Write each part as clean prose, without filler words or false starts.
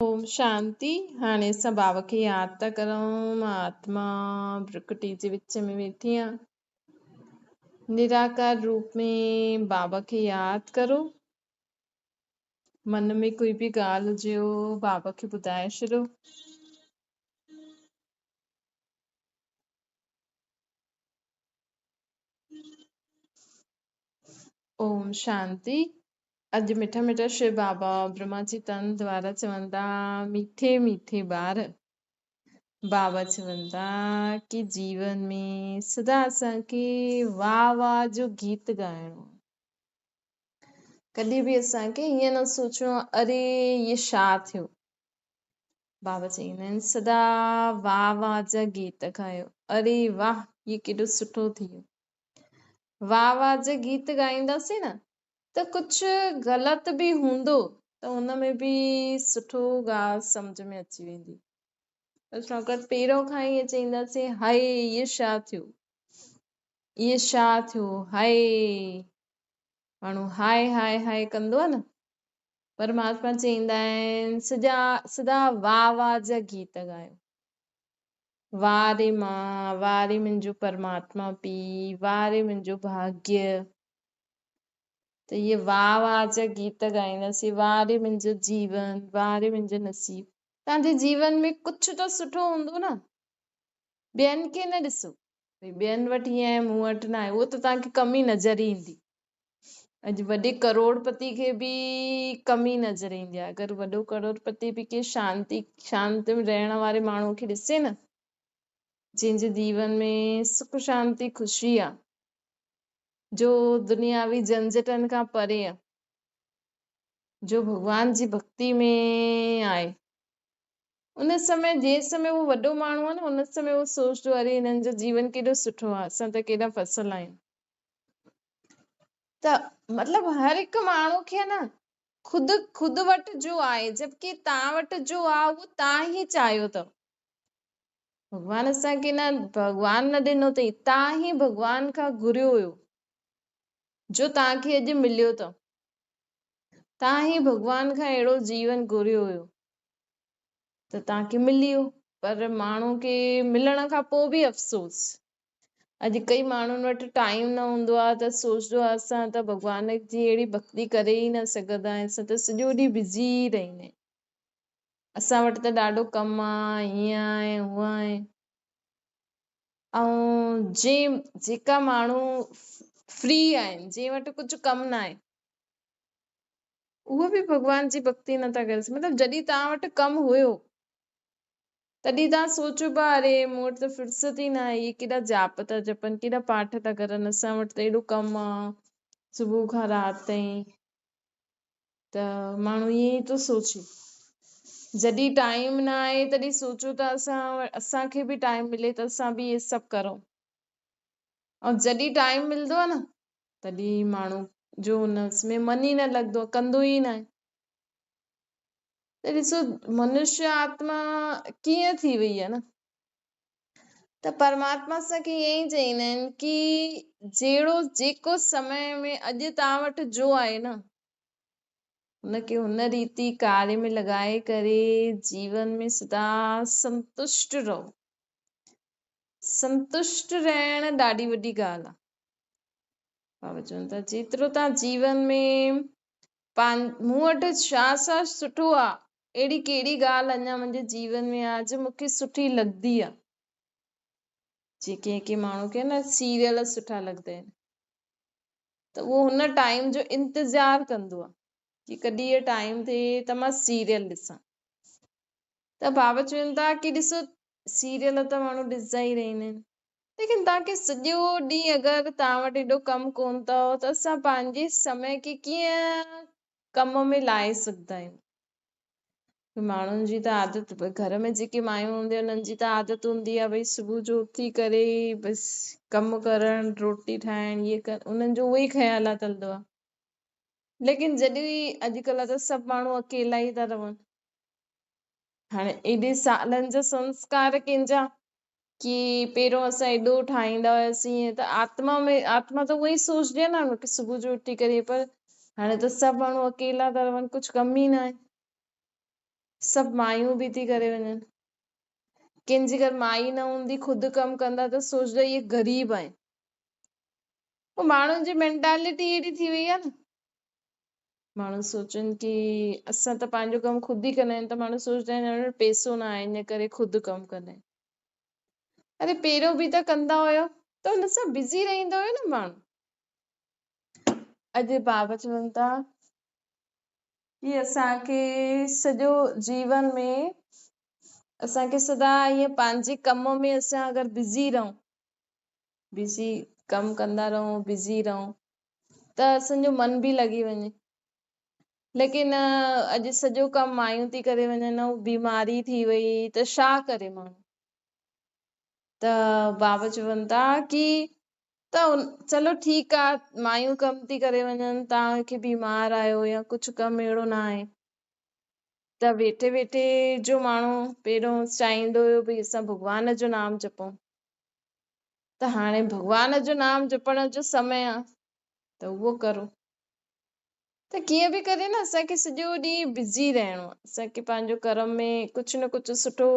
ओम शांति। हाणे असां बाबा खे यादि था करूं। मां आत्मा प्रकृति जे विच में वेठी आहियां। निराकार रूप में बाबा खे यादि करो। मन में कोई बि ॻाल्हि हुजेव बाबा खे ॿुधाए छॾियो। ओम शांति। अॼु मिठा मिठा शिव बाबा ब्रह्मा जी तन द्वारा चवनि था, मीठे मीठे ॿार बाबा चवनि था कि जीवन में सदा असांखे वाह वाह जो गीत ॻाइणो। कॾहिं बि असांखे हीअं न सोचिणो अरे ये छा थियो। बाबा चईंदा आहिनि सदा वाह वाह जा गीत ॻायो। अरे वाह ये केॾो सुठो थी वियो। वाह वाह जा गीत ॻाईंदासीं न त कुझु ग़लति बि हूंदो त हुन में बि सुठो ॻाल्हि सम्झ में अची वेंदी। अगरि पहिरियों खां ईअं चईंदासीं हाय ये छा थियो, ये छा थियो, हाय माण्हू हाय हाय हाय कंदो आहे न। परमात्मा चईंदा आहिनि सदा वाह वाह जा गीत ॻायो। वाह रे मां, वाह रे मुंहिंजो परमात्मा पीउ, वाह रे मुंहिंजो भाग्य। त इहे वाह वाह जा गीत ॻाईंदासीं। वाह रे मुंहिंजो जीवन, वाह रे मुंहिंजो नसीब। तव्हांजे जीवन में कुझु त सुठो हूंदो न। ॿियनि खे न ॾिसो, ॿियनि वटि हीअं आहे मूं वटि न आहे, उहो त तव्हांखे कमी नज़र ईंदी। अॼु वॾे करोड़पति खे बि कमी नज़र ईंदी आहे। अगरि वॾो करोड़पति बि के शांति में रहण वारे माण्हू खे ॾिसे न, जंहिंजे जीवन में सुख शांति ख़ुशी आहे, जो दुनियावी झंझटनि खां परे आहे, जो भॻवान जी भक्ति में आहे, उन समय जंहिं समय उहो वॾो माण्हू आहे न, उन समय उहो सोचदो अरे हिननि जो जीवन केॾो सुठो आहे, असां त केॾा फसियल आहियूं। त मतिलबु हर हिकु माण्हू खे न खुद वटि जो आहे, जबकि तव्हां वटि जो आहे उहो तव्हां ई चाहियो अथव। भॻवान असांखे न भॻवान न ॾिनो अथई, तव्हां ई भॻवान खां घुरियो हुयो जो तव्हांखे अॼु मिलियो अथव। तव्हां ई भॻवान खां अहिड़ो जीवन घुरियो हुयो त तव्हांखे मिली वियो। पर माण्हू खे मिलण खां पोइ बि अफ़सोस। अॼु कई माण्हुनि वटि टाइम न हूंदो आहे त सोचदो आहे असां त भॻवान जी अहिड़ी भक्ति करे ई न सघंदा आहियूं, असां त सॼो ॾींहुं बिज़ी रहंदा आहियूं, असां वटि त ॾाढो कमु आहे, हीअं आहे हूअं आहे। ऐं जेका माण्हू फ्री आहिनि, जंहिं वटि कुझु कमु न आहे, उहो बि भॻवान जी भक्ति नथा करे सघनि। मतिलबु जॾहिं तव्हां वटि कमु हुयो तॾहिं तव्हां सोचो पिया अरे मूं वटि त फ़ुर्सत ई न आहे, इहे केॾा जाप था जपनि, केॾा पाठ था करनि, असां वटि त एॾो कमु आहे सुबुह खां राति ताईं। त माण्हू ईअं ई थो सोचे। जॾहिं टाइम न आहे तॾहिं सोचो त असांखे बि टाइम मिले त असां बि इहे सभु करूं। ऐं जॾहिं टाइम मिलंदो आहे न तॾहिं माण्हू जो हुनमें मन ई न लॻंदो आहे, कंदो ई न आहे। त ॾिसो मनुष्य आत्मा कीअं थी वई आहे न। त परमात्मा असांखे ईअं ई चईंदा आहिनि कि जेको समय में अॼु तव्हां वटि जो आहे न, हुनखे हुन रीति कार्य में लॻाए करे जीवन में सदा संतुष्ट रहो। संतुष्ट रहण ॾाढी वॾी ॻाल्हि आहे। बाबा चवनि था जेतिरो तव्हां जीवन में मूं वटि छा सुठो आहे, अहिड़ी कहिड़ी ॻाल्हि अञा मुंहिंजे जीवन में आहे जो मूंखे सुठी लॻंदी आहे। जीअं कंहिं माण्हू खे न सीरियल सुठा लॻंदा आहिनि त उहो हुन टाइम जो इंतज़ारु कंदो आहे कि कॾहिं इहो टाइम थिए त मां सीरियल ॾिसां। त बाबा चवनि था कि ॾिसो सीरियल त माण्हू ॾिसंदा ई रहंदा आहिनि, लेकिन तव्हांखे सॼो ॾींहुं अगरि तव्हां वटि एॾो कमु कोन अथव त असां पंहिंजे समय खे कीअं कम में लाए सघंदा आहियूं। माण्हुनि जी त आदत, घर में जेके मायूं हूंदियूं उन्हनि जी त आदत हूंदी आहे भई सुबुह जो उथी करे बसि कमु करणु, रोटी ठाहिणु, इहे कर, उन्हनि जो उहो ई ख़्यालात हलंदो आहे। लेकिन जॾहिं अॼुकल्ह त सभु माण्हू अकेला ई था रहनि। हाणे एॾे सालनि जा संस्कार कंहिंजा कि पहिरियों असां एॾो ठाहींदा हुआसीं त आत्मा त उहो ई सोचदी आहे न कि सुबुह जो उथी करे, पर हाणे त सभु माण्हू अकेला था रहनि, कुझु कम ई न आहे। सभु मायूं बि थी करे वञनि। कंहिंजी घर माई न हूंदी, ख़ुदि कमु कंदा त सोचदा इहे ग़रीब आहिनि। पोइ माण्हुनि जी मेंटेलिटी अहिड़ी थी वई आहे न, माण्हू सोचनि की असां त पंहिंजो कमु ख़ुदि ई कंदा आहिनि, त माण्हू सोचदा आहिनि हिन वटि पैसो न आहे इन करे ख़ुदि कमु कंदा आहिनि। अरे पहिरियों बि त कंदा हुयो त हुन सां बिज़ी रहंदा हुयो न माण्हू। अॼु बाबा चवनि था कि असांखे सॼो जीवन में असांखे सदा ईअं पंहिंजे कम में असां अगरि बिज़ी रहूं, बिज़ी कमु कंदा रहूं, बिज़ी रहूं त असांजो मन बि लॻी वञे। लेकिन अॼु सॼो कमु मायूं थी करे वञनि, ऐं बीमारी थी वई त छा करे माण्हू। त बाबा चवनि था की त चलो ठीकु आहे, मायूं कमु थी करे वञनि, तव्हांखे बीमार आहियो या कुझु कमु अहिड़ो न आहे, त वेठे वेठे जो माण्हू पहिरियों चाहींदो हुयो भई असां भॻवान जो नाम जपूं, त हाणे भॻवान जो नाम जपण जो समय आहे त उहो करो। त कीअं बि करे न असांखे सॼो ॾींहुं बिज़ी रहणो आहे, असांखे पंहिंजो कर्म में कुझु न कुझु सुठो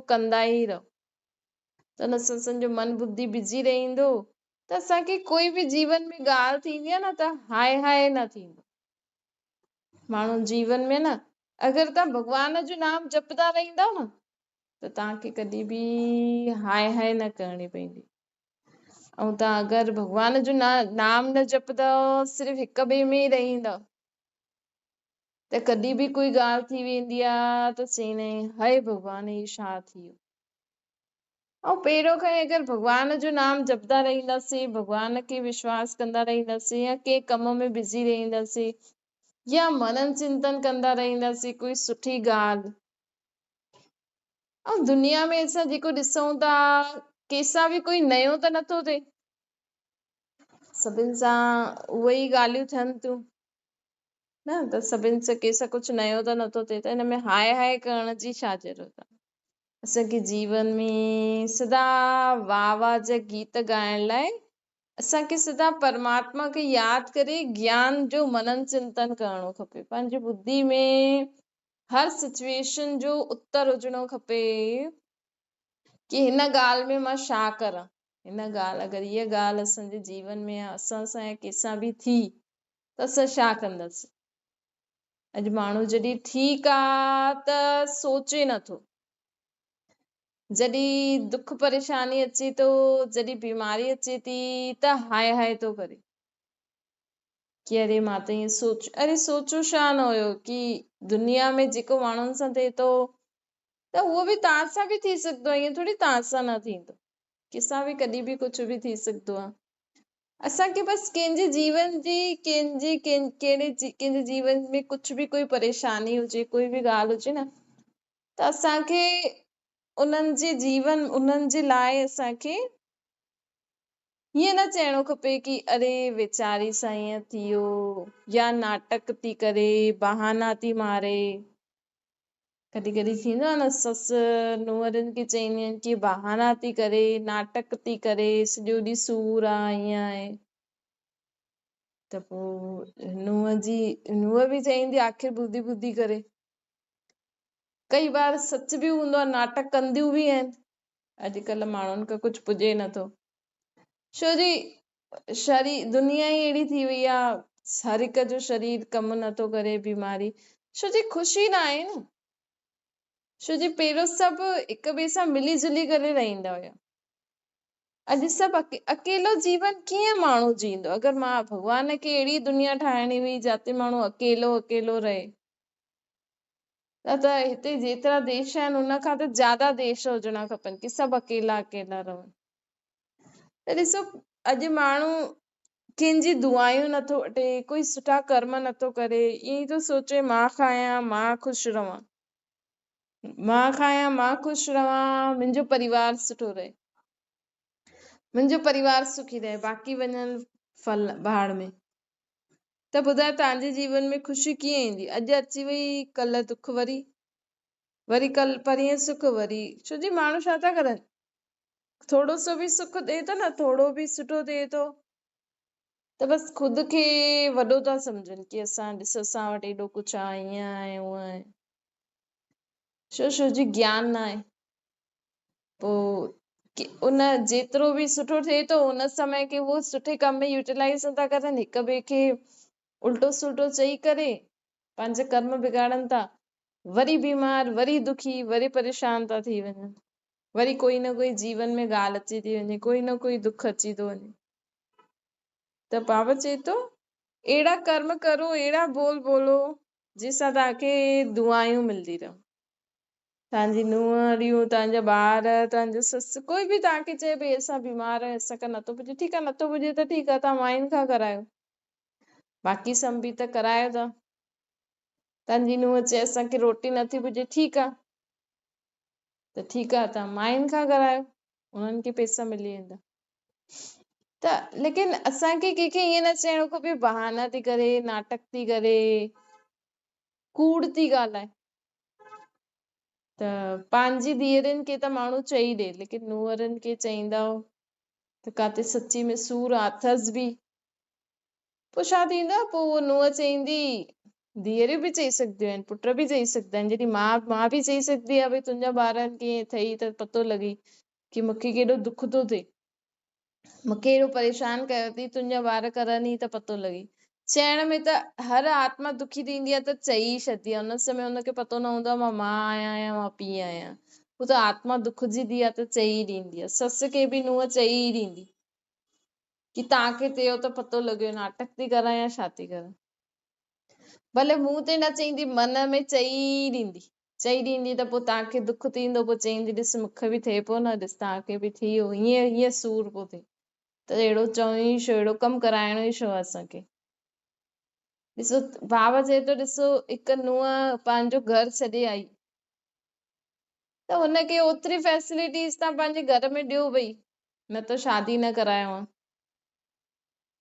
कंदा ई रहो, त हुन सां असांजो मन बुद्धि बिज़ी रहंदो, त असांखे कोई बि जीवन में ॻाल्हि थींदी आहे न त हाय हाय न थींदो। माण्हू जीवन में न अगरि तव्हां भॻवान जो नाम जपंदा रहंदव न त तव्हांखे कॾहिं बि हाय हाय न करणी पवंदी। ऐं तव्हां अगरि भॻवान जो नाम न जपंदव, सिर्फ़ु हिक ॿिए में ई रहंदव, त कॾहिं बि कोई ॻाल्हि थी वेंदी आहे त चवंदा आहिनि हाय भॻवान ही छा थी वियो। ऐं पहिरियों खां अगरि भॻवान जो नाम जपंदा रहंदासीं, भॻवान खे विश्वास कंदा रहंदासीं, या कंहिं कम में बिज़ी रहंदासीं, या मनन चिंतन कंदा रहंदासीं कोई सुठी ॻाल्हि, ऐं दुनिया में असां जेको ॾिसूं था कंहिंसां बि कोई नयो त नथो थिए, सभिनि सां उहे ई ॻाल्हियूं थियनि थियूं न, त सभिनि सां कंहिंसां कुझु नयो त नथो थिए, त हिन में हाय हाय करण जी छा ज़रूरत आहे। असांखे जीवन में सदा वाह वाह जा गीत ॻाइण लाइ असांखे सदा परमात्मा खे यादि करे ज्ञान जो मनन चिंतन करणो खपे। पंहिंजी बुद्धि में हर सिचुएशन जो उत्तर हुजणो खपे कि हिन ॻाल्हि में मां छा करां, हिन ॻाल्हि अगरि इहा ॻाल्हि असांजे जीवन में असां सां या कंहिंसां बि थी त असां छा कंदासीं। अॼु माण्हू जॾहिं ठीकु आहे त सोचे नथो, जॾहिं दुख परेशानी अचे थो, जॾहिं बीमारी अचे थी त हाय हाय थो करे कि अरे मां त ईअं अरे सोचो छा न हुयो कि दुनिया में जेको माण्हुनि सां थिए थो त उहो बि तव्हां सां बि थी सघंदो आहे, ईअं थोरी तव्हां सां न थींदो, कंहिंसां बि कॾहिं बि कुझु बि थी सघंदो आहे। असांखे बसि कंहिंजे जीवन जी कंहिंजे जीवन में कुझु बि कोई परेशानी हुजे, कोई बि ॻाल्हि हुजे न, त असांखे उन्हनि जे जीवन उन्हनि जे लाइ असांखे हीअं न चइणो खपे कि अरे वेचारी सां ईअं थी वियो, या नाटक थी करे, बहाना थी मारे। कॾहिं कॾहिं थींदो आहे न, ससु नुंहरुनि खे चवंदियूं आहिनि कि बहाना थी करे, नाटक थी करे, सॼो ॾींहुं सूर आहे, ईअं आहे, त पोइ नुंहं बि चवंदी आख़िर ॿुधी ॿुधी करे। कई बार सच बि हूंदो आहे, नाटक कंदियूं बि आहिनि। अॼुकल्ह माण्हुनि खां कुझु पुॼे नथो, छो जी शरीर दुनिया ई अहिड़ी थी वई आहे, हर हिक जो शरीर कमु नथो करे, बीमारी, छो जी ख़ुशी न आहे न, छो जी पहिरियों सभु हिक ॿिए सां मिली जुली करे रहंदा हुया। अॼु सभु अकेलो जीवन कीअं माण्हू जींदो। अगरि मां भॻवान खे अहिड़ी दुनिया ठाहिणी हुई जिते माण्हू अकेलो अकेलो रहे, त हिते जेतिरा देश आहिनि हुन खां त ज्यादा देश हुजणा खपनि कि सभु अकेला अकेला रहनि। त ॾिसो अॼु माण्हू कंहिंजी दुआयूं नथो वठे, कोई सुठा कर्म नथो करे, ईअं थो सोचे मां खायां मां ख़ुशि रहां, मां खायां मां ख़ुशि रहां, मुंहिंजो परिवार सुठो रहे, मुंहिंजो परिवार सुखी रहे, बाक़ी वञनि फल भाड़ में। त ॿुधायो तव्हांजे जीवन में ख़ुशी कीअं ईंदी। अॼु अची वई कल्ह दुख, वरी कल्ह परीहं सुख, वरी छो जी माण्हू छा था करनि, थोरो सो बि सुख ॾिए थो न, थोरो बि सुठो थिए थो त बसि ख़ुदि खे वॾो था सम्झनि कि असां ॾिसो असां वटि एॾो कुझु आहे, ईअं आहे, उअं आहे। छो जी ज्ञान ना आहे। पोइ उन जेतिरो बि सुठो थिए थो उन समय खे वो सुठे कम में यूटिलाइज़ था करनि, हिक ॿिए खे उल्टो सुल्टो चई करे पंहिंजा कर्म बिगाड़नि था, वरी बीमार, वरी दुखी, वरी परेशान था थी वञनि, वरी कोई न कोई जीवन में ॻाल्हि अची थी वञे, कोई न कोई दुख अची थो वञे। त बाबा चए थो अहिड़ा कर्म करो, अहिड़ा बोल बोलो जंहिंसां तव्हांखे दुआयूं मिलंदी रहनि। तव्हांजी नुंहरियूं, तव्हांजा ॿार, तव्हांजो ससु, कोई बि तव्हांखे चए भई असां बीमार आहियूं, असांखे नथो पुॼे, ठीकु आहे, नथो पुॼे त ठीकु आहे, तव्हां माइनि खां करायो, बाक़ी सभु बि त करायो था। तव्हांजी नुंहुं चए असांखे रोटी नथी पुॼे, ठीकु आहे, त ठीकु आहे, तव्हां माइनि खां करायो, उन्हनि खे पैसा मिली वेंदा। त लेकिन असांखे कंहिंखे ईअं न चइणो खपे बहाना थी करे, नाटक थी करे, कूड़ थी ॻाल्हाए। त पंहिंजी धीअरुनि खे त माण्हू चई ॾे, लेकिन नुंहरुनि खे चईंदव त काथे सची में सूर अथसि बि, पोइ छा थींदो, पोइ उहा नुंहं चईंदी, धीअरूं बि चई सघंदियूं आहिनि, पुट बि चई सघंदा आहिनि, जॾहिं माउ बि चई सघंदी आहे भई तुंहिंजा ॿारनि कीअं अथई त पतो लॻी कि मूंखे केॾो दुख थो थिए, मूंखे एॾो परेशान कयो अथई, तुंहिंजा ॿार करनि ई त पतो लॻे। चइण में त हर आत्मा दुखी थींदी आहे त चई छॾंदी आहे, उन समय हुनखे पतो न हूंदो आहे मां मां आहियां या मां पीउ आहियां, हू त आत्मा दुखजी आहे त चई ॾींदी आहे। सस खे बि नुंहं चई ॾींदी कि तव्हांखे थियो त पतो लॻियो, नाटक थी करां या छा थी करां, भले मुंहं ते न चईंदी, मन में चई ॾींदी, चई ॾींदी त पोइ तव्हांखे दुख थींदो, पोइ चईंदी ॾिस मूंखे बि थिए पियो न, ॾिस तव्हांखे बि थी वियो, हीअं सूर पियो थिए, त अहिड़ो चवणो ई छो, अहिड़ो कमु कराइणो ई छो असांखे। ॾिसो बाबा चए थो, ॾिसो हिकु नुंहं पंहिंजो घर छॾे आई त हुनखे ओतिरी फैसिलिटीज़ तव्हां पंहिंजे घर में ॾियो भई, न त शादी न करायो आहे,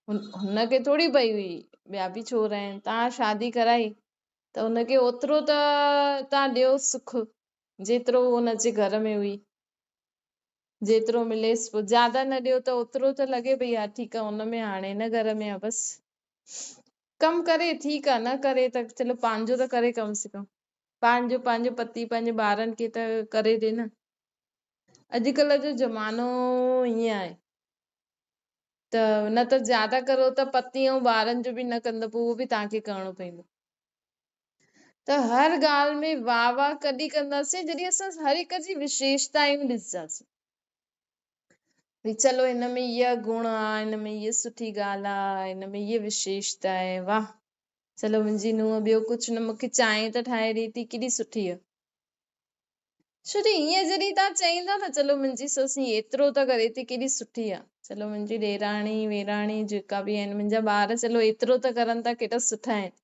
हुनखे थोरी भई हुई ॿिया बि छोरा आहिनि, तव्हां शादी कराई त हुनखे ओतिरो त तव्हां ॾियो सुख जेतिरो हुनजे घर में हुई, जेतिरो मिलेसि, पोइ ज्यादा न ॾियो त ओतिरो त लॻे भई हा ठीकु आहे, हुन में हाणे हिन घर में आहे बसि कमु करे, ठीकु आहे, न करे त चलो पंहिंजो त करे, कम से कम पंहिंजो पति पंहिंजे ॿारनि खे त करे ॾे न। अॼुकल्ह जो ज़मानो ईअं आहे त न त ज्यादा करो त पति ऐं ॿारनि जो बि न कंदो, पोइ उहो बि तव्हांखे करिणो पवंदो। त हर ॻाल्हि में वाह वाह कॾहिं कंदासीं जॾहिं असां हर हिक जी विशेषतायूं ॾिसंदासीं, भई चलो हिन में इहा गुण आहे, हिन में इहा सुठी ॻाल्हि आहे, हिन में इहा विशेषता आहे, वाह चलो मुंहिंजी नुंहं ॿियो कुझु न मूंखे चांहि त ठाहे ॾिए थी, केॾी सुठी आहे। छो जो ईअं जॾहिं तव्हां चईंदा न चलो मुंहिंजी ससु एतिरो त करे थी, केॾी सुठी आहे, चलो मुंहिंजी ॾेराणी वेराणी जेका बि आहिनि, मुंहिंजा ॿार चलो एतिरो त करनि था, केॾा सुठा आहिनि,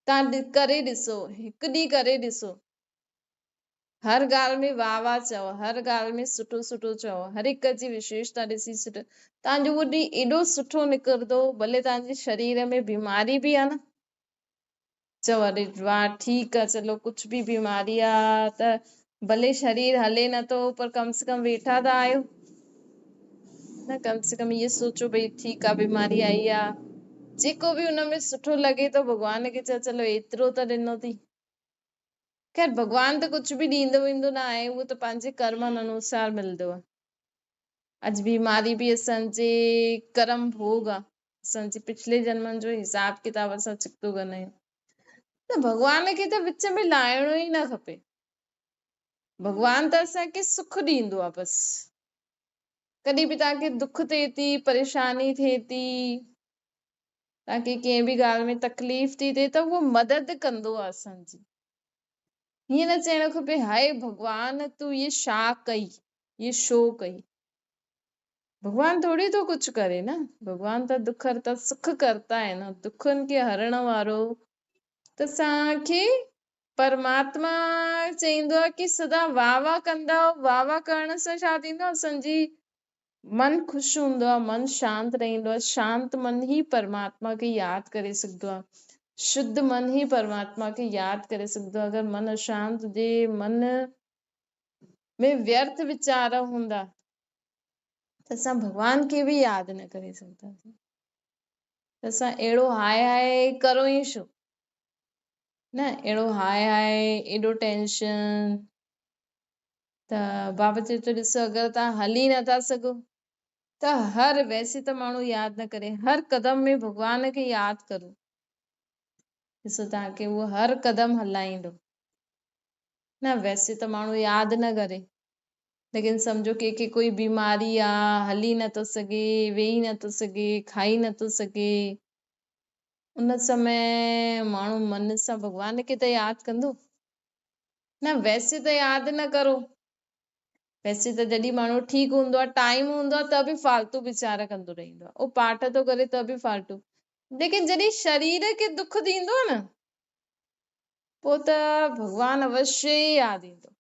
तव्हां करे ॾिसो, हिकु ॾींहुं करे ॾिसो, हर ॻाल्हि में वाह वाह चओ, हर ॻाल्हि में सुठो सुठो चओ, हर हिक जी विशेषता ॾिसी सुठो, तव्हांजो उहो ॾींहुं एॾो सुठो निकिरंदो, भले तव्हांजे शरीर में बीमारी बि आहे न, चओ अरे वाह ठीकु आहे, चलो कुझु बि बीमारी आहे त भले शरीर हले नथो पर कम से कम वेठा त आहियो न, कम से कम इहो सोचो भई ठीकु आहे बीमारी आई आहे, जेको बि हुनमें सुठो लॻे थो भॻवान खे चओ चलो एतिरो त ॾिनो अथई। ख़ैर भॻवान त कुझु बि ॾींदो वींदो न आहे, उहो त पंहिंजे कर्मनि अनुसार मिलंदो आहे। अॼु बीमारी बि असांजे कर्म भोग आहे, असांजे पिछले जन्मनि जो हिसाब किताब असां चिकतो कंदा आहियूं, त भॻवान खे त विच में लाहिणो ई न खपे, भॻवान त असांखे सुख ॾींदो आहे बसि, कॾहिं बि तव्हांखे दुख थिए थी, परेशानी थिए थी, तव्हांखे कंहिं बि ॻाल्हि में तकलीफ़ थी थिए त उहो मदद कंदो आहे असांजी, हीअं न चइणो खपे हाय भॻवान तूं ये छा कई, ये छो कई, भॻवान थोड़ी तो कुझु करे न, भॻवान त दुख हरता सुख करता है न, दुखनि खे हरण वारो त असांखे परमात्मा चईंदो आहे कि सदा वाह वाह कंदा, वाह वाह करण सां छा थींदो, असांजी मन ख़ुशि हूंदो आहे, मन शांत रहंदो आहे, शांत मन ई परमात्मा खे यादि करे सघंदो आहे, शुद्ध मन ही परमात्मा खे यादि करे सघंदो आहे। अगरि मन अशांत हुजे, मन में व्यर्थ वीचार हूंदा त असां भॻवान खे बि यादि न करे सघंदासीं, त असां अहिड़ो हाय हाय करो ई छो, न अहिड़ो हाय हाय एॾो टेंशन। त बाबा चए थो ॾिसो अगरि तव्हां हली नथा सघो त वैसे त माण्हू यादि न करे, हर कदम में भॻवान खे यादि करो। ॾिसो तव्हांखे उहो हर कदम हलाईंदो। न वैसे त माण्हू यादि न करे, लेकिन सम्झो कंहिंखे कोई बीमारी आहे, हली नथो सघे, वेही नथो सघे, खाई नथो सघे, उन समय माण्हू मन सां भॻवान खे त यादि कंदो न। वैसे त यादि न करो। वैसे त जॾहिं माण्हू ठीकु हूंदो आहे, टाइम हूंदो आहे, त बि फालतू वीचार कंदो रहंदो आहे, उहो पाठ थो करे त बि फालतू। लेकिन जॾहिं शरीर खे दुख थींदो आहे न, पोइ त भॻवान अवश्य ई यादि ईंदो।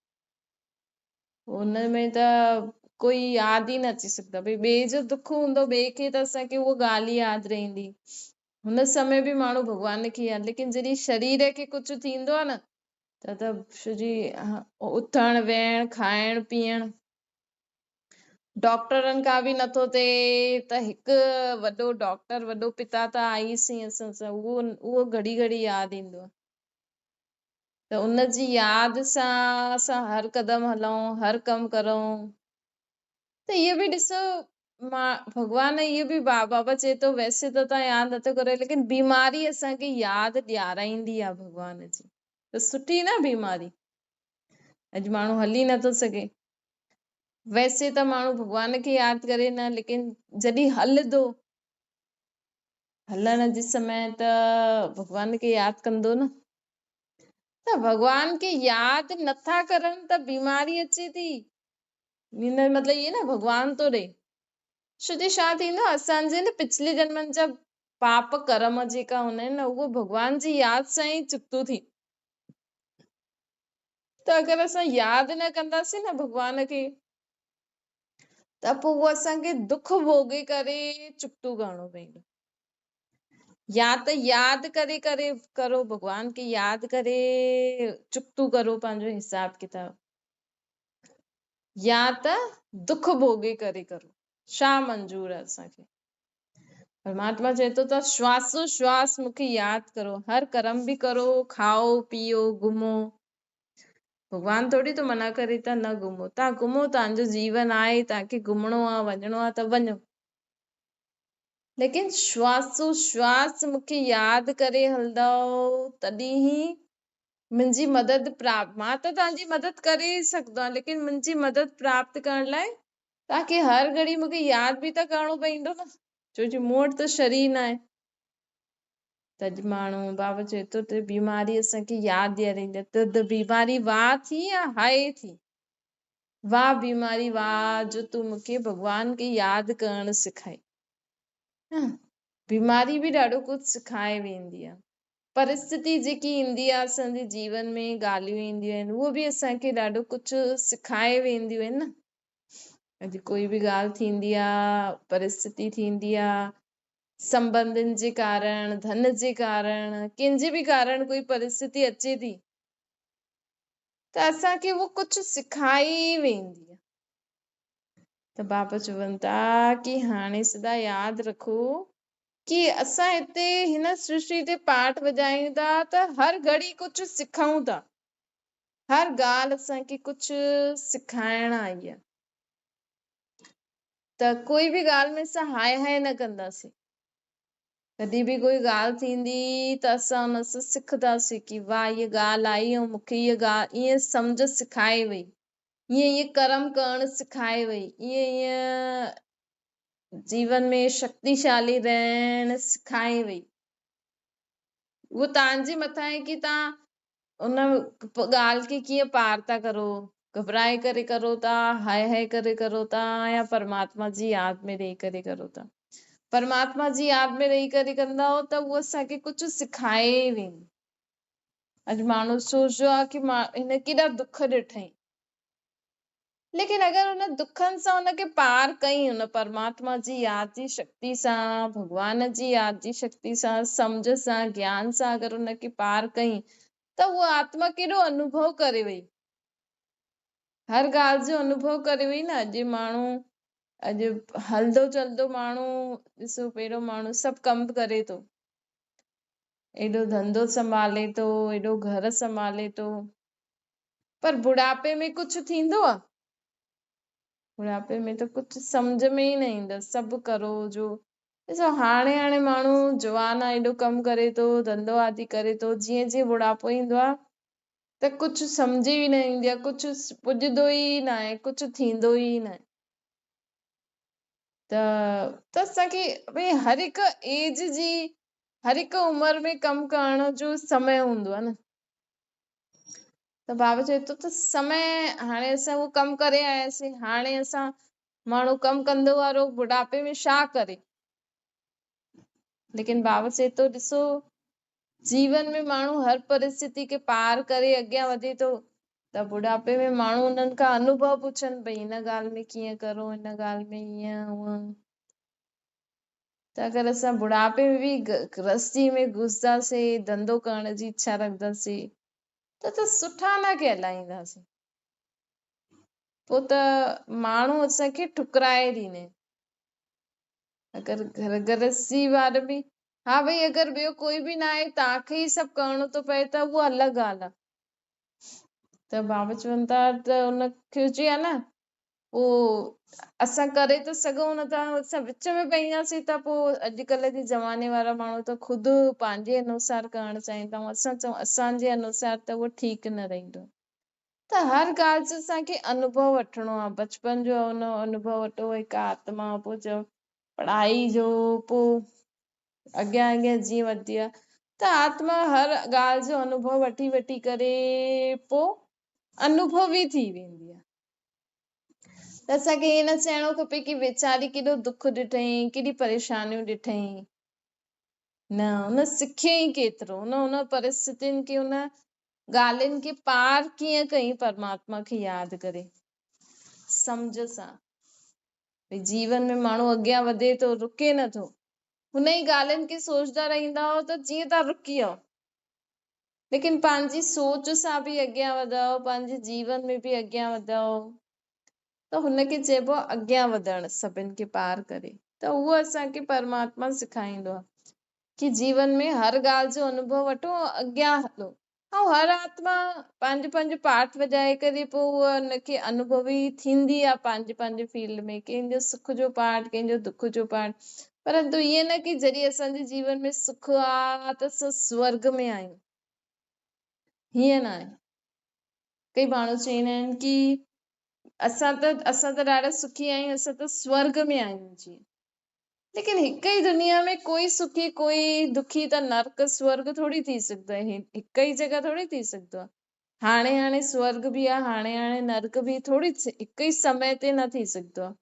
हुन में त कोई यादि ई न अची सघंदा। भई ॿिए जो दुख हूंदो, ॿिए खे त असांखे उहो ॻाल्हि ई यादि रहंदी, हुन समय बि माण्हू भॻवान खे यादि। लेकिन जॾहिं शरीर खे कुझु थींदो आहे न, त जी उथण वेहण खाइण पीअण डॉक्टरनि खां बि नथो थिए, त हिकु वॾो डॉक्टर, वॾो पिता त आईसीं असां सां, उहो घड़ी घड़ी यादि ईंदो आहे। त उनजी यादि सां असां हर कदम हलूं, हर कमु करूं। त इहो बि ॾिसो, मां भॻवान इहो बि बाबा चए थो वैसे त तव्हां यादि नथो करे, लेकिन बीमारी असांखे यादि ॾियाराईंदी आहे भॻवान जी। त सुठी न बीमारी। अॼु माण्हू हली नथो सघे, वैसे त माण्हू भॻवान खे यादि करे न, लेकिन जॾहिं हलंदो, हलण जे समय त भॻवान खे यादि कंदो न। त भॻवान खे यादि नथा करनि त बीमारी अचे थी। मतिलबु इहे न भॻवान थो ॾे। छो जे छा थींदो, असांजे न पिछले जन्मनि जा पाप कर्म जेका हूंदा आहिनि न, उहो भॻवान जी यादि सां ई चुकतो थी। त अगरि असां यादि न कंदासीं न भॻवान खे, त पोइ उहो असांखे दुख भोगे करे चुकतो करणो पवंदो। या त यादि करे करे करो, भॻवान खे यादि करे चुकतो करो पंहिंजो हिसाब किताब, या त दुख भोगे करे करो। छा मंज़ूर आहे असांखे? परमात्मा चए थो त श्वासो श्वास मूंखे यादि करो, हर कर्म बि करो, खाओ पीओ घुमो। भॻवान थोड़ी तो मना करे त न घुमो, तव्हां घुमो, तव्हांजो जीवन आहे, तव्हांखे घुमणो आहे, वञिणो आहे त वञो, लेकिन श्वासो श्वास मूंखे यादि करे हलंदव, तॾहिं ई मुंहिंजी मदद प्राप्त। मां त तव्हांजी मदद करे सघंदो आहियां, लेकिन मुंहिंजी मदद प्राप्त करण लाइ तव्हांखे हर घड़ी मूंखे यादि बि त करणो पवंदो न, छो जो मूं वटि त शरीर न आहे। त अॼु माण्हू बाबा चए थो त बीमारी असांखे यादि ॾियारींदी आहे। त बीमारी वाह थी या हाय थी? वाह बीमारी वाह, जो तूं मूंखे भॻवान खे यादि करणु सिखाई। बीमारी बि ॾाढो कुझु सिखाए वेंदी आहे। परिस्थिति जेकी ईंदी आहे असांजे जीवन में, ॻाल्हियूं ईंदियूं आहिनि, उहो बि असांखे ॾाढो कुझु सिखाए वेंदियूं आहिनि न। अॼु कोई बि ॻाल्हि थींदी आहे, परिस्थिति थींदी आहे, संबंधनि जे कारण, धन जे कारण, कंहिंजे बि कारण कोई परिस्थिति अचे थी, त असांखे उहो कुझु सिखाए वेंदी आहे। त बाबा चवनि था कि हाणे सदा यादि रखो कि असां हिते हिन सृष्टि ते पाठ वॼायूं था त हर घड़ी कुझु सिखूं था, हर ॻाल्हि असांखे कुझु सिखाइण आई आहे। त कोई बि ॻाल्हि में असां हाय हाय न कंदासीं। कॾहिं बि कोई ॻाल्हि थींदी त असां हुन सां सिखंदासीं कि वाह इहा ॻाल्हि आई ऐं मूंखे इहा ॻाल्हि ईअं सम्झ सिखाए वई, ईअं कर्म करणु सिखाए वई, ईअं जीवन में शक्तिशाली रहण सिखाए वई। उहो तव्हांजे मथां आहे कि तव्हां उन ॻाल्हि खे कीअं पार था करो, घबराए करे करो था, हाय हाय करे करो था, या परमात्मा जी यादि में रही करे करो था। परमात्मा जी यादि में रही करे कंदा त उहो असांखे कुझु सिखाए वेंदी। अॼु माण्हू सोचदो आहे कि मां हिन केॾा दुख ॾिठई, लेकिन अगरि हुन दुखनि सां हुनखे पार कई, हुन परमात्मा जी यादि जी शक्ति सां, भॻवान जी यादि जी शक्ति सां, सम्झ सां, ज्ञान सां अगरि हुनखे पार कई, त उहा आत्मा केॾो अनुभव करे वई, हर ॻाल्हि जो अनुभव करे वई न। अॼु माण्हू, अॼु हलंदो चलंदो माण्हू, ॾिसो पहिरियों माण्हू सभु कमु करे थो, एॾो धंधो संभाले थो, एॾो घर संभाले थो, पर बुढ़ापे में कुछ थींदो आहे? बुढ़ापे में तो कुछ सम्झ में ई न ईंदो, सभु करो जो। ॾिसो हाणे हाणे माण्हू जवान आहे, एॾो कमु करे थो, धंधो आदि करे थो, जीअं जीअं बुढ़ापो ईंदो आहे त कुझु सम्झ ई न ईंदी आहे, कुझु पुॼंदो ई न आहे, कुझु थींदो ई न आहे। त असांखे भई हर हिकु एज जी, हर हिकु उमिरि में कमु करण जो समय हूंदो आहे न। त बाबा चए थो त समय, हाणे असां उहो कमु करे आयासीं, हाणे असां माण्हू कमु कंदो वारो बुढ़ापे में छा करे? लेकिन बाबा चए थो ॾिसो, जीवन में माण्हू हर परिस्थिति खे पार करे अॻियां वधे थो, त बुढ़ापे में माण्हू उन्हनि खां अनुभव पुछनि, भई हिन ॻाल्हि में कीअं करो, हिन ॻाल्हि में ईअं हूअं। त अगरि असां बुढ़ापे में बि गृहस्थी में घुसंदासीं, धंधो करण जी इच्छा रखंदासीं, त सुठा न कहलाईंदासीं। पोइ त माण्हू असांखे ठुकराए ॾींदे। अगरि गृहस्थी वारा बि, हा भई अगरि ॿियो कोई बि न आहे, तव्हांखे ई सभु करणो थो पए, त उहा अलॻि ॻाल्हि आहे। त बाबा चवनि था त उनखे चई आहे न, पोइ असां करे त सघूं नथा, असां विच में पईंदासीं त पोइ अॼुकल्ह जे ज़माने वारा माण्हू त ख़ुदि पंहिंजे अनुसार करणु चाहींदा, असां चऊं असांजे अनुसार, त उहो ठीकु न रहंदो। त हर ॻाल्हि जो असांखे अनुभव वठिणो आहे। बचपन जो अनुभव वठो, हिकु आत्मा, पोइ चयो पढ़ाई जो, पोइ अॻियां अॻियां जीअं वधी आहे, त आत्मा हर ॻाल्हि जो अनुभव वठी वठी करे पोइ अनुभवी थी वेंदी आहे। त असांखे ईअं न चइणो खपे की वेचारी केॾो दुख ॾिठईं, केॾी परेशानियूं ॾिठईं। न, हुन सिखियईं केतिरो, हुन परिस्थितियुनि खे, हुन ॻाल्हियुनि खे पार कीअं कई, परमात्मा खे यादि करे, सम्झ सां। भई जीवन में माण्हू अॻियां वधे थो, रुके नथो, हुन ई ॻाल्हियुनि खे सोचदा रहंदा हो त जीअं तव्हां रुकी वियो। लेकिन पंहिंजी सोच सां बि अॻियां वधो, पंहिंजे जीवन में बि अॻियां वधो, त हुनखे चइबो अॻियां वधणु, सभिनि खे पार करे। त उहो असांखे परमात्मा सेखारींदो आहे कि जीवन में हर ॻाल्हि जो अनुभव वठो, अॻियां हलो। ऐं हर आत्मा पंहिंजो पंहिंजो पाठ वॼाए करे पोइ उहा हुनखे अनुभवी थींदी आहे पंहिंजे पंहिंजे फील्ड में, कंहिंजो सुख जो पाठ, कंहिंजो दुख जो पाठ। परंतु ईअं न कि जॾहिं असांजे जीवन में सुख आहे त असां स्वर्ग में आहियूं, हीअं न आहे। कई माण्हू चवंदा आहिनि कि असां त ॾाढा सुखी आहियूं, असां त स्वर्ग में आहियूं जीअं। लेकिन हिकु ई दुनिया में कोई सुखी कोई दुखी, त नर्क स्वर्ग थोड़ी थी सघंदो आहे, हिकु ई जॻह थोड़ी थी सघंदो आहे। हाणे हाणे स्वर्ग बि आहे, हाणे हाणे नर्क बि, थोड़ी हिकु ई समय ते न थी सघंदो आहे।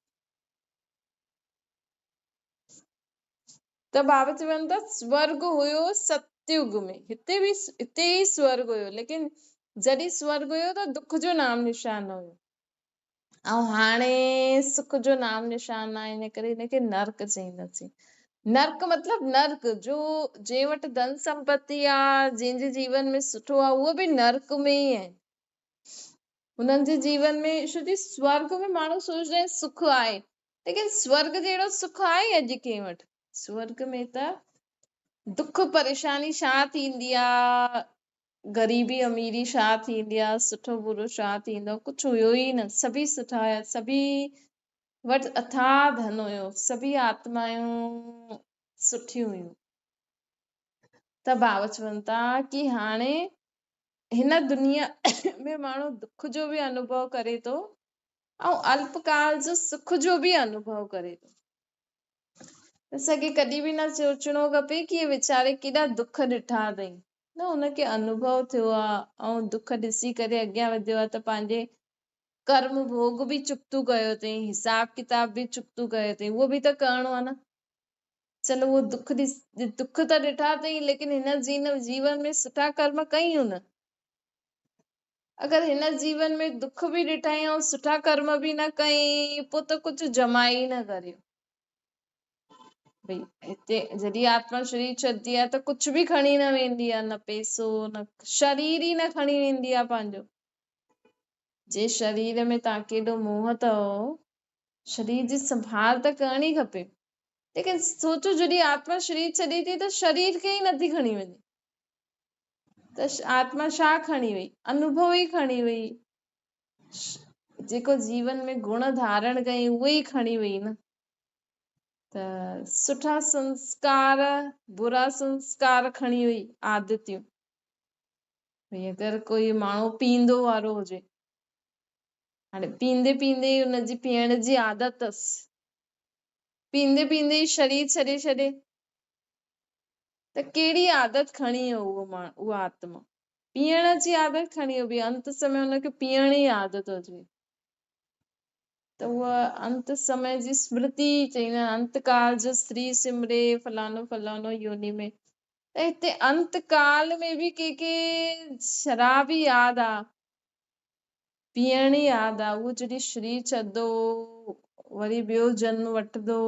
त बाबा चवनि था स्वर्ग हुयो सतयुग में, हिते ई स्वर्ग हुयो, लेकिन जॾहिं स्वर्ग हुयो त दुख जो नाम निशान न हुयो, ऐं हाणे सुख जो नाम निशान आहे, इन करे हिनखे नर्क चईंदासीं। नर्क मतलब नर्क जो, जंहिं वटि धन संपत्ति आहे, जंहिंजे जीवन में सुठो आहे, उहो बि नर्क में ई आहे। हुननि जे जीवन में छोजी स्वर्ग में माण्हू सोचदा आहिनि सुख आहे, लेकिन स्वर्ग जहिड़ो सुख आहे अॼु कंहिं वटि? स्वर्ग में त दुख परेशानी छा थींदी आहे, ग़रीबी अमीरी छा थींदी आहे, सुठो बुरो छा थींदो, कुझु हुयो ई न। सभी सुठा हुया, सभी वटि अथाह धन हुयो, सभी आत्मायूं सुठियूं हुयूं। त बाबा चवनि था कि हाणे हिन दुनिया में माण्हू दुख जो बि अनुभव करे थो, ऐं अल्पकाल जो सुख जो बि अनुभव करे थो। असांखे कॾहिं बि न सोचणो खपे कि हे वीचारे केॾा दुख ॾिठा अथई, न, हुनखे अनुभव थियो आहे, ऐं दुख ॾिसी करे अॻियां वधियो आहे, त पंहिंजे कर्म भोग बि चुकतो कयो अथई, हिसाब किताब बि चुकतो कयो अथई, उहो बि त करिणो आहे न। चलो उहो दुख त ॾिठा अथई, लेकिन हिन जीवन में सुठा कर्म कई हुन। अगरि हिन जीवन में दुख बि ॾिठई ऐं सुठा कर्म बि न कई, पोइ त कुझु जमा ई न करियो। भई हिते जॾहिं आत्मा शरीर छॾंदी आहे त कुझु बि खणी न वेंदी आहे, न पैसो, न शरीर ई न खणी वेंदी आहे पंहिंजो। जे शरीर में तव्हांखे एॾो मोह अथव, शरीर जी संभाल त करणी खपे, लेकिन सोचो जॾहिं आत्मा शरीर छॾे थी त शरीर खे ई नथी खणी वञे। त आत्मा छा खणी वई? अनुभव ई खणी वई। जेको जीवन में गुण धारण कई उहे ई खणी वई न। त सुठा संस्कार, बुरा संस्कार खणी वई, आदतियूं। भई अगरि कोई माण्हू पींदो वारो हुजे, हाणे पींदे पींदे ई हुनजी पीअण जी आदत अथसि, पींदे पींदे ई शरीर छॾे छॾे, त कहिड़ी आदत खणी वियो उहो आत्मा? पीअण जी आदत खणी वियो, बि अंत समय हुनखे पीअण जी आदत हुजे, त उहा अंत समय जी स्मृति चईंदा आहिनि, अंत काल जो स्त्री सिमरे फलानो फलानो योनि में। त हिते अंत काल में बि के शराब ई यादि आहे, पीअण ई यादि आहे। उहो जॾहिं शरीर छॾंदो, वरी ॿियो जन्म वठंदो,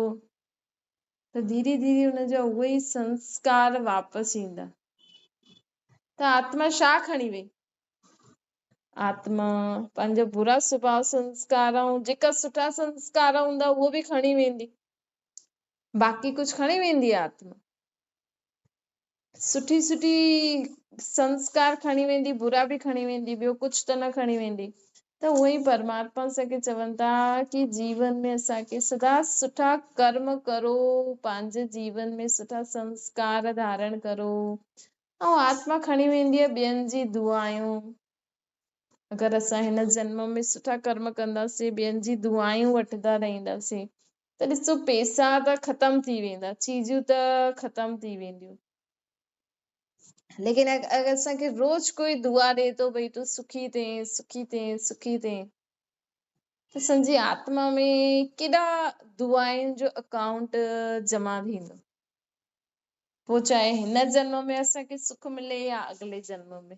त धीरे धीरे हुनजा उहे ई संस्कार वापसि ईंदा। त आत्मा छा खणी वई? आत्मा पंहिंजा बुरा स्वभाव संस्कार ऐं जेका सुठा संस्कार हूंदा उहो बि खणी वेंदी। बाक़ी कुझु खणी वेंदी आहे आत्मा? सुठी सुठी संस्कार खणी वेंदी, बुरा बि खणी वेंदी, ॿियो कुझु त न खणी वेंदी। त उहो ई परमात्मा असांखे चवनि था कि जीवन में असांखे सदा सुठा कर्म करो, पंहिंजे जीवन में सुठा संस्कार धारण करो, ऐं आत्मा खणी वेंदी आहे ॿियनि जी दुआयूं। अगरि असां हिन जन्म में सुठा कर्म कंदासीं, ॿियनि जी दुआयूं वठंदा रहंदासीं, त ॾिसो पैसा त ख़तम थी वेंदा, चीजूं त ख़तम थी वेंदियूं, लेकिन अगरि असांखे रोज कोई दुआ ॾे थो भई तूं सुखी थिए सुखी थिए सुखी थिए, त असांजी आत्मा में केॾा दुआयुनि जो अकाउंट जमा थींदो। पोइ चाहे हिन जन्म में असांखे सुख मिले या अॻिले जन्म में,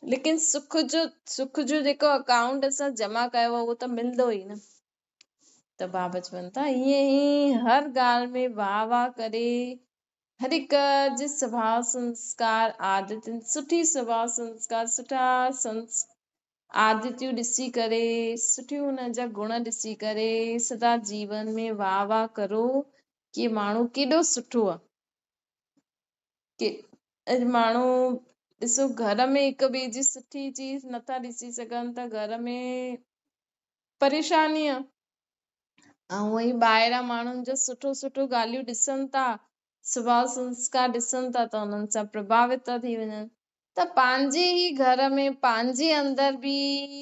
लेकिन सुख जो जेको अकाउंट असां जमा कयो आहे उहो त मिलंदो ई न। त बाबा चवनि था ईअं ई हर ॻाल्हि में वाह वाह करे, हर हिक जे स्वभाव संस्कार आदतुनि, सुठी स्वभाव संस्कार, सुठा आदतियूं ॾिसी करे, सुठियूं हुन जा गुण ॾिसी करे सदा जीवन में वाह वाह करो कि माण्हू केॾो सुठो आहे। कि माण्हू ॾिसो घर में हिक ॿिए जी सुठी चीज नथा ॾिसी सघनि त घर में परेशानी आहे, ऐं वही ॿाहिरां माण्हुनि जो सुठो सुठो ॻाल्हियूं ॾिसनि था, स्वभाव संस्कार ॾिसनि था, त उन्हनि सां प्रभावित था थी वञनि। त पंहिंजे ई घर में पंहिंजे अंदर बि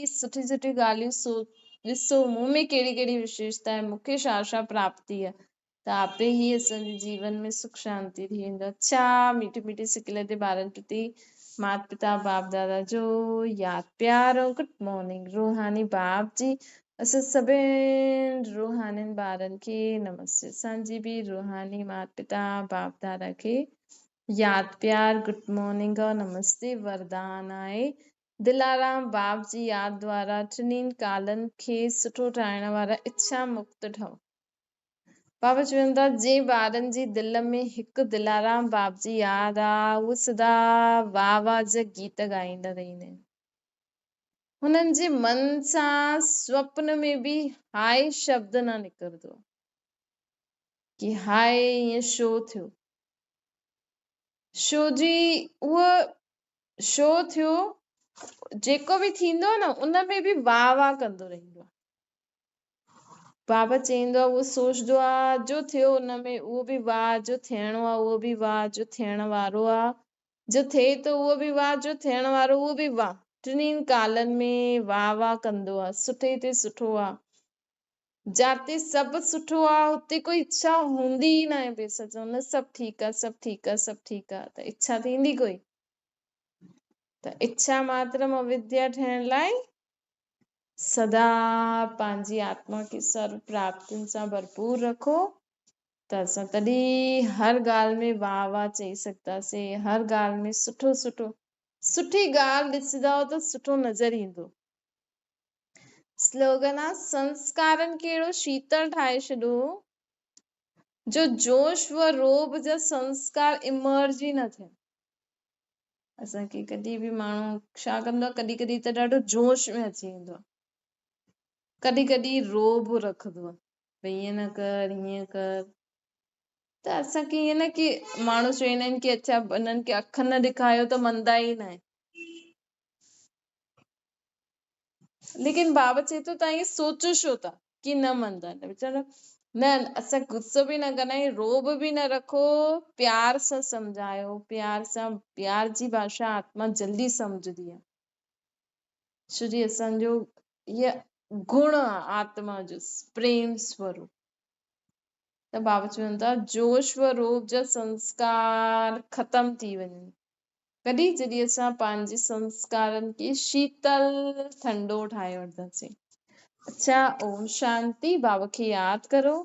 सुठी सुठी ॻाल्हियूं ॾिसो, मूं में कहिड़ी कहिड़ी विशेषता आहे, मूंखे छा छा प्राप्ति आहे, त आपे ही असांजे जीवन में सुख शांति थी वेंदो। अच्छा मीठी मीठी सिकल ते ॿारनि प्रति माता पिता बाप दादा जो यादि प्यार और गुड मॉर्निंग। रूहानी बाप जी असां सभिनि रूहानी ॿारनि खे नमस्ते। असांजी बि रूहानी माता पिता बाप दादा खे यादि प्यार गुड मॉर्निंग और नमस्ते वरदान आहे। दिलाराम बाप जी यादि द्वारा टिनिनि कालनि खे सुठो ठाहिण वारा इच्छा मुक्त ठहो। बाबा चवनि था जे ॿारनि जी दिलि में हिकु दिलाराम बाप जी यादि आहे, उहे सदा वाह वाह जा गीत ॻाईंदा रहंदा आहिनि। हुननि जे मन सां स्वप्न में बि हाय शब्द न निकिरंदो कि हाय ईअं छो थियो, छो जी उहो छो थियो, जेको बि थींदो न उन में बि वाह वाह कंदो रहंदो आहे। बाबा चईंदो आहे उहो सोचदो आहे जो थियो हुन में उहो बि वाह, जो थियणो आहे उहो बि वाह, जो थियण वारो आहे जो थिए थो उहो बि वाह, जो थियण वारो उहो बि वाह, टिनिनि कालनि में वाह वाह कंदो आहे। सुठे ते सुठो आहे, जाते सभु सुठो आहे हुते कोई इच्छा हूंदी ई न आहे। पैसा चवंदा सभु ठीकु आहे सभु ठीकु आहे सभु ठीकु आहे, त इच्छा थींदी कोई? त इच्छा मात्रम अविद्या ठहिण लाइ सदा पंहिंजी आत्मा खे सर्व प्राप्तियुनि सां भरपूर रखो, त असां तॾहिं हर ॻाल्हि में वाह वाह चई सघंदासीं, हर ॻाल्हि में सुठो सुठो, सुठी ॻाल्हि ॾिसंदव त सुठो नज़र ईंदो। स्लोगन आहे संस्कारनि खे अहिड़ो शीतल ठाहे छॾो जो जोश व रोब जा संस्कार इमर्ज ई न थियनि। असांखे कॾहिं बि माण्हू छा कंदो आहे, कॾहिं कॾहिं त ॾाढो जोश में अची वेंदो आहे, कॾहिं कॾहिं रोब रखंदो आहे भई ईअं न कर हीअं कर, त असांखे ईअं न की माण्हू चवंदा आहिनि की अच्छा हिननि खे अख न ॾेखारियो त मंदा ई न आहे, लेकिन बाबा चए थो तव्हां ईअं सोचो छो था की न मंदा आहिनि वीचारा। न असां गुस्सो बि न कंदा आहियूं, रोब बि न रखो, प्यार सां सम्झायो, प्यार सां, प्यार जी भाषा आत्मा जल्दी सम्झदी आहे, छो जी असांजो इहा गुण आहे आत्मा जो, प्रेम स्वरूप। त बाबा चवनि था जोश व रोब जा संस्कार ख़तम थी वञनि, कॾहिं जॾहिं असां पंहिंजे संस्कारनि खे शीतल ठंडो ठाहे वठंदासीं। अच्छा, ओम शांति। बाबा खे यादि करो।